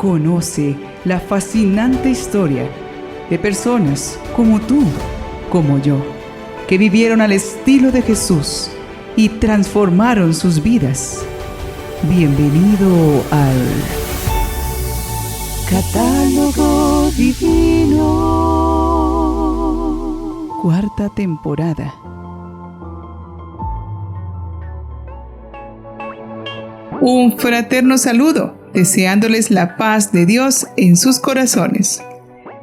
Conoce la fascinante historia de personas como tú, como yo, que vivieron al estilo de Jesús y transformaron sus vidas. Bienvenido al Catálogo Divino. Cuarta temporada. Un fraterno saludo, deseándoles la paz de Dios en sus corazones.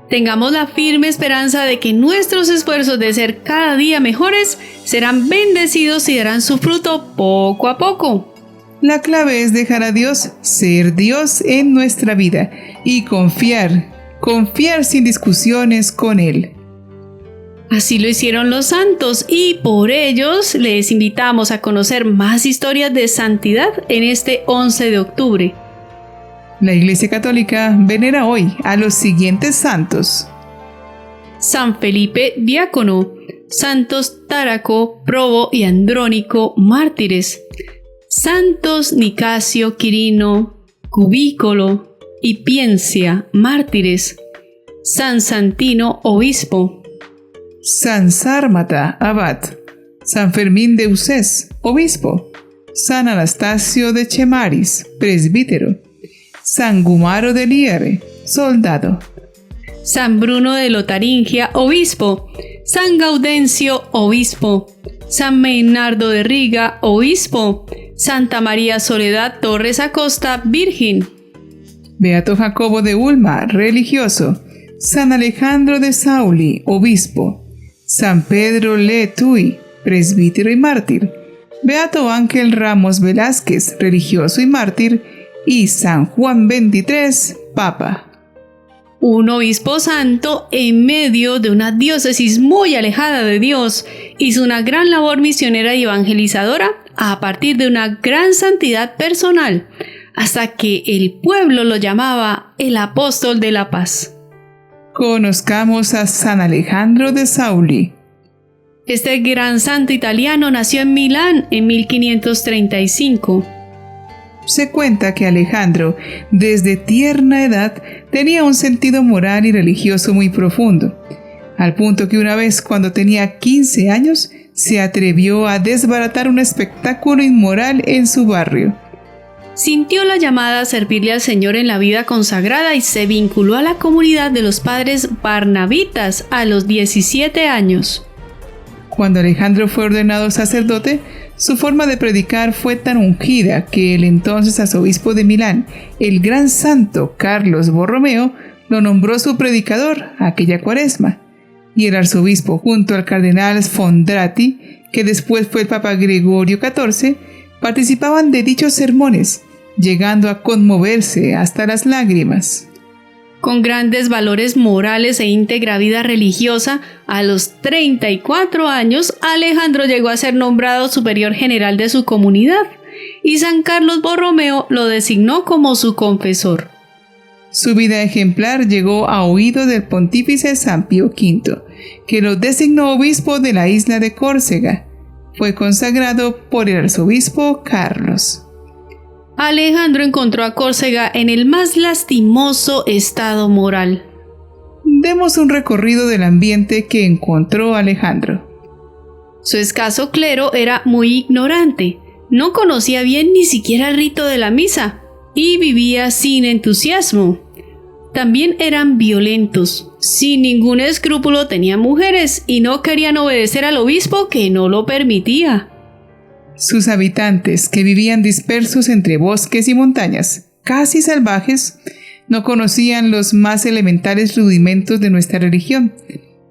Tengamos la firme esperanza de que nuestros esfuerzos de ser cada día mejores serán bendecidos y darán su fruto poco a poco. La clave es dejar a Dios ser Dios en nuestra vida y confiar sin discusiones con Él. Así lo hicieron los santos y por ellos les invitamos a conocer más historias de santidad en este 11 de octubre. La Iglesia Católica venera hoy a los siguientes santos: San Felipe, diácono; santos Táraco, Probo y Andrónico, mártires; santos Nicasio, Quirino, Cubícolo y Piencia, mártires; San Santino, obispo; San Sármata, abad; San Fermín de Usés, obispo; San Anastasio de Chemaris, presbítero; San Gumaro de Liere, soldado; San Bruno de Lotaringia, obispo; San Gaudencio, obispo; San Meinardo de Riga, obispo; Santa María Soledad Torres Acosta, virgen; Beato Jacobo de Ulma, religioso; San Alejandro de Sauli, obispo; San Pedro Le Tuy, presbítero y mártir; Beato Ángel Ramos Velázquez, religioso y mártir; y San Juan XXIII, papa. Un obispo santo en medio de una diócesis muy alejada de Dios hizo una gran labor misionera y evangelizadora a partir de una gran santidad personal, hasta que el pueblo lo llamaba el apóstol de la paz. Conozcamos a San Alejandro de Sauli. Este gran santo italiano nació en Milán en 1535. Se cuenta que Alejandro, desde tierna edad, tenía un sentido moral y religioso muy profundo, al punto que una vez, cuando tenía 15 años, se atrevió a desbaratar un espectáculo inmoral en su barrio. Sintió la llamada a servirle al Señor en la vida consagrada y se vinculó a la comunidad de los padres barnabitas a los 17 años. Cuando Alejandro fue ordenado sacerdote, su forma de predicar fue tan ungida que el entonces arzobispo de Milán, el gran santo Carlos Borromeo, lo nombró su predicador aquella cuaresma, y el arzobispo, junto al cardenal Sfondrati, que después fue el Papa Gregorio XIV, participaban de dichos sermones, llegando a conmoverse hasta las lágrimas. Con grandes valores morales e íntegra vida religiosa, a los 34 años, Alejandro llegó a ser nombrado superior general de su comunidad, y San Carlos Borromeo lo designó como su confesor. Su vida ejemplar llegó a oído del pontífice San Pío V, que lo designó obispo de la isla de Córcega. Fue consagrado por el arzobispo Carlos. Alejandro encontró a Córcega en el más lastimoso estado moral. Demos un recorrido del ambiente que encontró Alejandro. Su escaso clero era muy ignorante, no conocía bien ni siquiera el rito de la misa y vivía sin entusiasmo. También eran violentos, sin ningún escrúpulo tenían mujeres y no querían obedecer al obispo que no lo permitía. Sus habitantes, que vivían dispersos entre bosques y montañas, casi salvajes, no conocían los más elementales rudimentos de nuestra religión.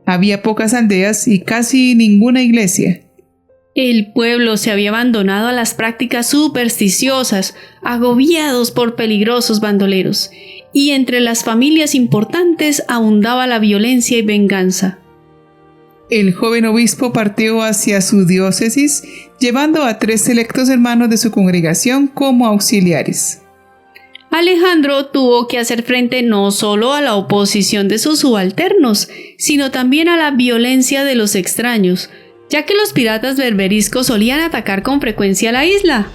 Había pocas aldeas y casi ninguna iglesia. El pueblo se había abandonado a las prácticas supersticiosas, agobiados por peligrosos bandoleros, y entre las familias importantes abundaba la violencia y venganza. El joven obispo partió hacia su diócesis, llevando a 3 selectos hermanos de su congregación como auxiliares. Alejandro tuvo que hacer frente no solo a la oposición de sus subalternos, sino también a la violencia de los extraños, ya que los piratas berberiscos solían atacar con frecuencia la isla.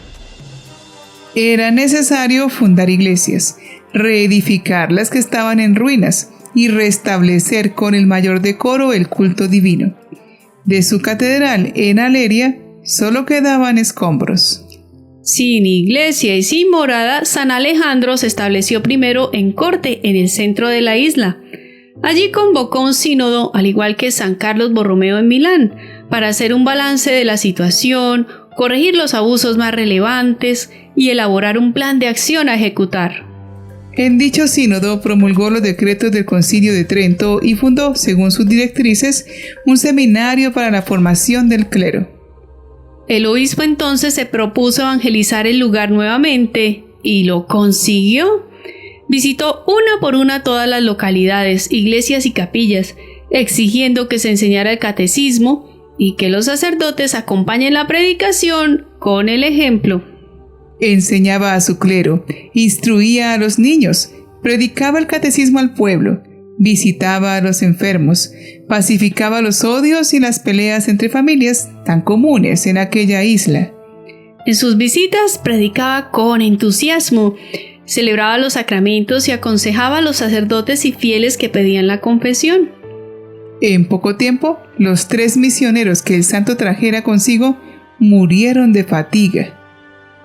Era necesario fundar iglesias, reedificar las que estaban en ruinas y restablecer con el mayor decoro el culto divino. De su catedral en Aleria solo quedaban escombros. Sin iglesia y sin morada, San Alejandro se estableció primero en Corte, en el centro de la isla. Allí convocó un sínodo, al igual que San Carlos Borromeo en Milán, para hacer un balance de la situación, corregir los abusos más relevantes y elaborar un plan de acción a ejecutar. En dicho sínodo promulgó los decretos del Concilio de Trento y fundó, según sus directrices, un seminario para la formación del clero. El obispo entonces se propuso evangelizar el lugar nuevamente y lo consiguió. Visitó una por una todas las localidades, iglesias y capillas, exigiendo que se enseñara el catecismo y que los sacerdotes acompañen la predicación con el ejemplo. Enseñaba a su clero, instruía a los niños, predicaba el catecismo al pueblo, visitaba a los enfermos, pacificaba los odios y las peleas entre familias tan comunes en aquella isla. En sus visitas predicaba con entusiasmo, celebraba los sacramentos y aconsejaba a los sacerdotes y fieles que pedían la confesión. En poco tiempo, los 3 misioneros que el santo trajera consigo murieron de fatiga.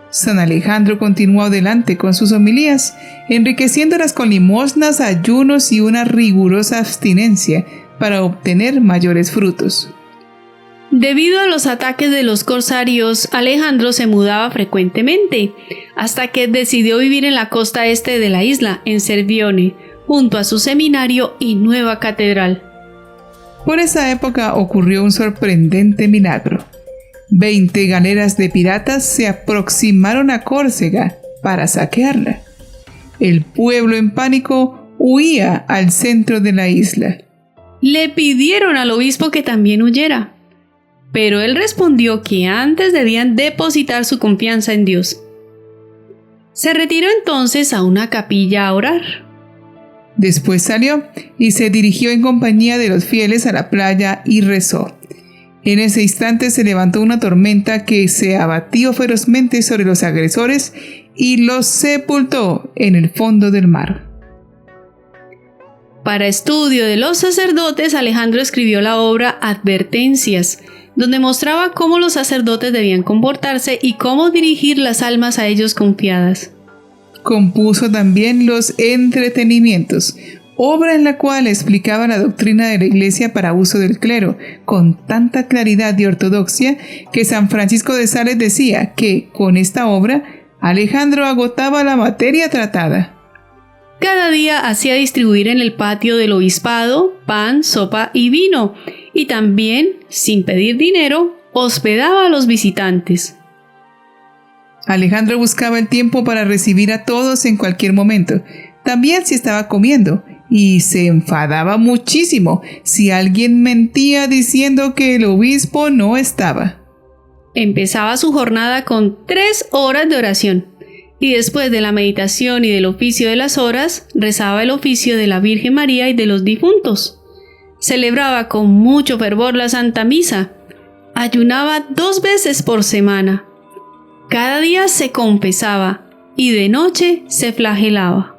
San Alejandro continuó adelante con sus homilías, enriqueciéndolas con limosnas, ayunos y una rigurosa abstinencia para obtener mayores frutos. Debido a los ataques de los corsarios, Alejandro se mudaba frecuentemente, hasta que decidió vivir en la costa este de la isla, en Cervione, junto a su seminario y nueva catedral. Por esa época ocurrió un sorprendente milagro. 20 galeras de piratas se aproximaron a Córcega para saquearla. El pueblo en pánico huía al centro de la isla. Le pidieron al obispo que también huyera, pero él respondió que antes debían depositar su confianza en Dios. Se retiró entonces a una capilla a orar. Después salió y se dirigió en compañía de los fieles a la playa y rezó. En ese instante se levantó una tormenta que se abatió ferozmente sobre los agresores y los sepultó en el fondo del mar. Para estudio de los sacerdotes, Alejandro escribió la obra Advertencias, donde mostraba cómo los sacerdotes debían comportarse y cómo dirigir las almas a ellos confiadas. Compuso también los Entretenimientos, obra en la cual explicaba la doctrina de la Iglesia para uso del clero, con tanta claridad y ortodoxia que San Francisco de Sales decía que, con esta obra, Alejandro agotaba la materia tratada. Cada día hacía distribuir en el patio del obispado pan, sopa y vino, y también, sin pedir dinero, hospedaba a los visitantes. Alejandro buscaba el tiempo para recibir a todos en cualquier momento, también si estaba comiendo, y se enfadaba muchísimo si alguien mentía diciendo que el obispo no estaba. Empezaba su jornada con 3 horas de oración, y después de la meditación y del oficio de las horas, rezaba el oficio de la Virgen María y de los difuntos. Celebraba con mucho fervor la Santa Misa. Ayunaba 2 veces por semana. Cada día se confesaba y de noche se flagelaba.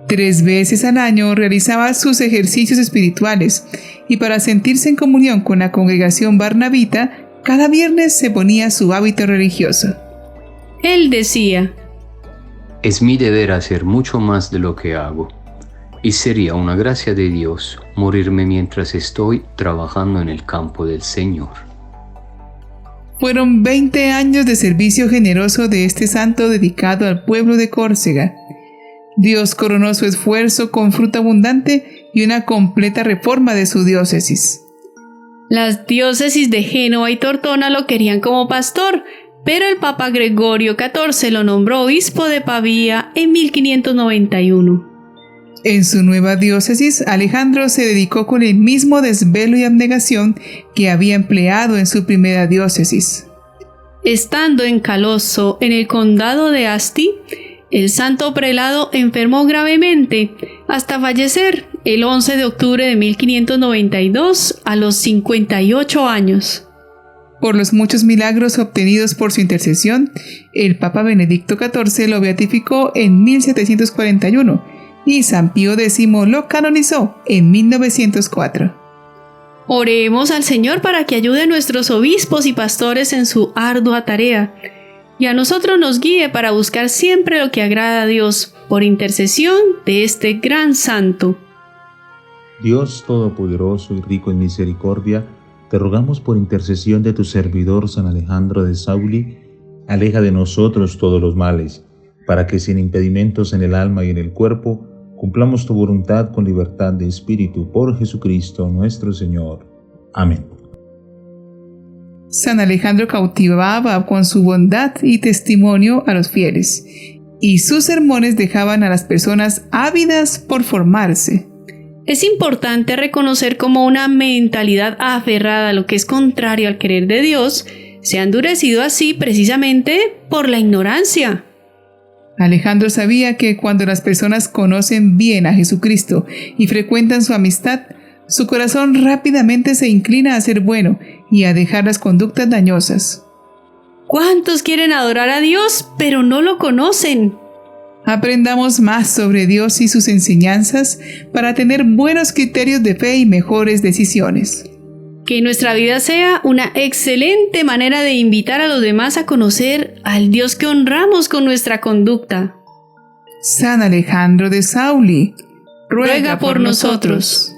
3 veces al año realizaba sus ejercicios espirituales y para sentirse en comunión con la congregación barnabita, cada viernes se ponía su hábito religioso. Él decía: es mi deber hacer mucho más de lo que hago, y sería una gracia de Dios morirme mientras estoy trabajando en el campo del Señor. Fueron 20 años de servicio generoso de este santo dedicado al pueblo de Córcega. Dios coronó su esfuerzo con fruto abundante y una completa reforma de su diócesis. Las diócesis de Génova y Tortona lo querían como pastor, pero el Papa Gregorio XIV lo nombró obispo de Pavía en 1591. En su nueva diócesis, Alejandro se dedicó con el mismo desvelo y abnegación que había empleado en su primera diócesis. Estando en Calosso, en el condado de Asti, el santo prelado enfermó gravemente hasta fallecer el 11 de octubre de 1592 a los 58 años. Por los muchos milagros obtenidos por su intercesión, el Papa Benedicto XIV lo beatificó en 1741 y San Pío X lo canonizó en 1904. Oremos al Señor para que ayude a nuestros obispos y pastores en su ardua tarea, y a nosotros nos guíe para buscar siempre lo que agrada a Dios, por intercesión de este gran santo. Dios Todopoderoso y rico en misericordia, te rogamos por intercesión de tu servidor San Alejandro de Sauli, aleja de nosotros todos los males, para que sin impedimentos en el alma y en el cuerpo, cumplamos tu voluntad con libertad de espíritu por Jesucristo nuestro Señor. Amén. San Alejandro cautivaba con su bondad y testimonio a los fieles, y sus sermones dejaban a las personas ávidas por formarse. Es importante reconocer cómo una mentalidad aferrada a lo que es contrario al querer de Dios se ha endurecido así precisamente por la ignorancia. Alejandro sabía que cuando las personas conocen bien a Jesucristo y frecuentan su amistad, su corazón rápidamente se inclina a ser bueno y a dejar las conductas dañosas. ¿Cuántos quieren adorar a Dios, pero no lo conocen? Aprendamos más sobre Dios y sus enseñanzas para tener buenos criterios de fe y mejores decisiones. Que nuestra vida sea una excelente manera de invitar a los demás a conocer al Dios que honramos con nuestra conducta. San Alejandro de Sauli, ruega por nosotros.